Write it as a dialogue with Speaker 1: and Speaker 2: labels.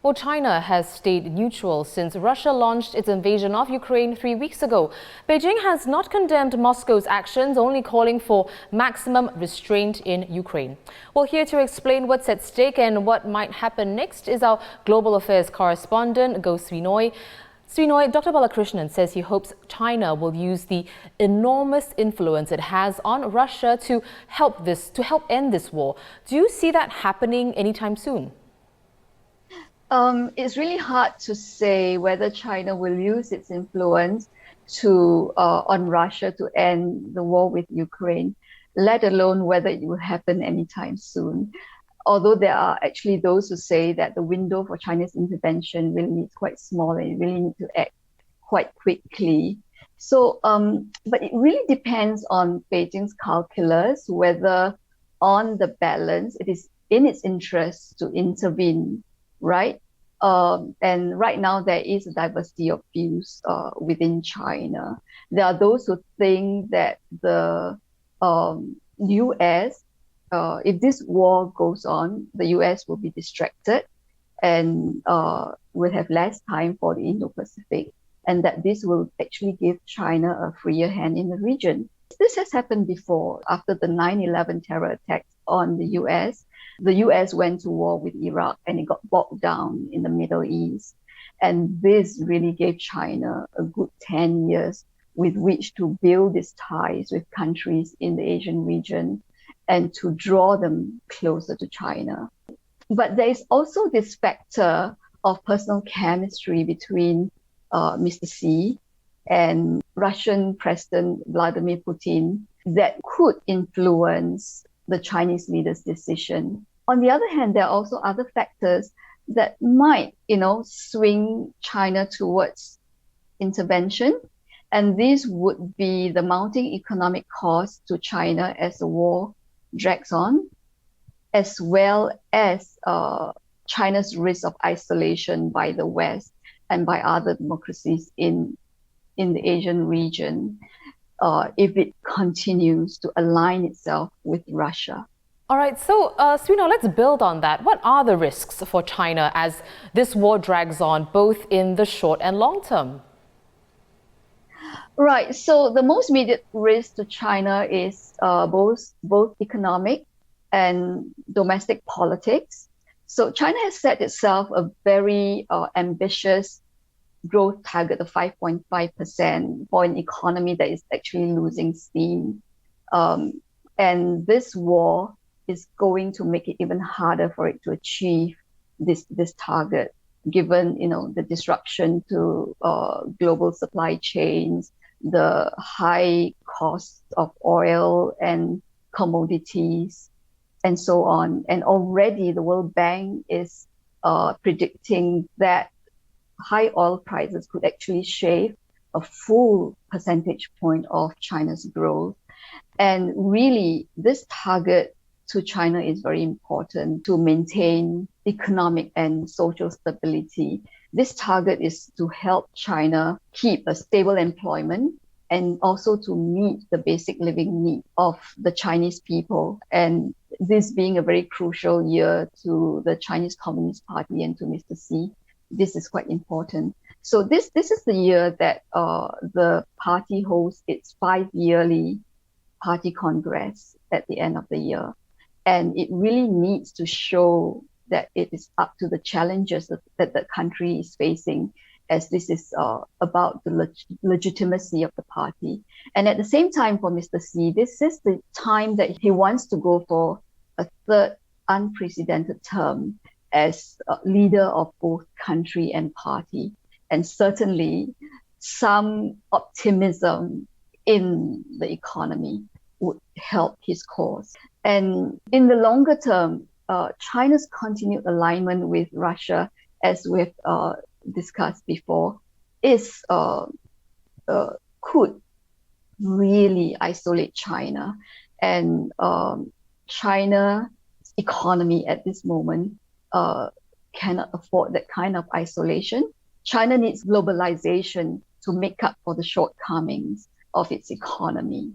Speaker 1: Well, China has stayed neutral since Russia launched its invasion of Ukraine 3 weeks ago. Beijing has not condemned Moscow's actions, only calling for maximum restraint in Ukraine. Well, here to explain what's at stake and what might happen next is our global affairs correspondent, Goh Sui Noi. Sui Noi, Dr. Balakrishnan says he hopes China will use the enormous influence it has on Russia to help end this war. Do you see that happening anytime soon?
Speaker 2: It's really hard to say whether China will use its influence on Russia to end the war with Ukraine, let alone whether it will happen anytime soon. Although there are actually those who say that the window for China's intervention really is quite small and it really needs to act quite quickly. So, but it really depends on Beijing's calculus, whether on the balance it is in its interest to intervene, right? And right now there is a diversity of views within China. There are those who think that the US, if this war goes on, the US will be distracted and will have less time for the Indo-Pacific, and that this will actually give China a freer hand in the region. This has happened before. After the 9/11 terror attacks on the US went to war with Iraq and it got bogged down in the Middle East. And this really gave China a good 10 years with which to build its ties with countries in the Asian region and to draw them closer to China. But there is also this factor of personal chemistry between Mr. Xi and Russian President Vladimir Putin that could influence the Chinese leader's decision. On the other hand, there are also other factors that might, swing China towards intervention. And these would be the mounting economic cost to China as the war drags on, as well as China's risk of isolation by the West and by other democracies in the Asian region if it continues to align itself with Russia.
Speaker 1: All right, so Sui Noi, let's build on that. What are the risks for China as this war drags on, both in the short and long term?
Speaker 2: Right, so the most immediate risk to China is both economic and domestic politics. So China has set itself a very ambitious growth target of 5.5% for an economy that is actually losing steam. And this war is going to make it even harder for it to achieve this target, given the disruption to global supply chains, the high cost of oil and commodities, and so on. And already the World Bank is predicting that high oil prices could actually shave a full percentage point of China's growth. And really, this target to China is very important to maintain economic and social stability. This target is to help China keep a stable employment and also to meet the basic living need of the Chinese people. And this being a very crucial year to the Chinese Communist Party and to Mr. Xi, this is quite important. So this is the year that the party hosts its 5-yearly party congress at the end of the year. And it really needs to show that it is up to the challenges that the country is facing, as this is about the legitimacy of the party. And at the same time, for Mr. Xi, this is the time that he wants to go for a third unprecedented term as leader of both country and party. And certainly some optimism in the economy would help his cause. And in the longer term, China's continued alignment with Russia, as we've discussed before, could really isolate China. And China's economy at this moment cannot afford that kind of isolation. China needs globalization to make up for the shortcomings of its economy.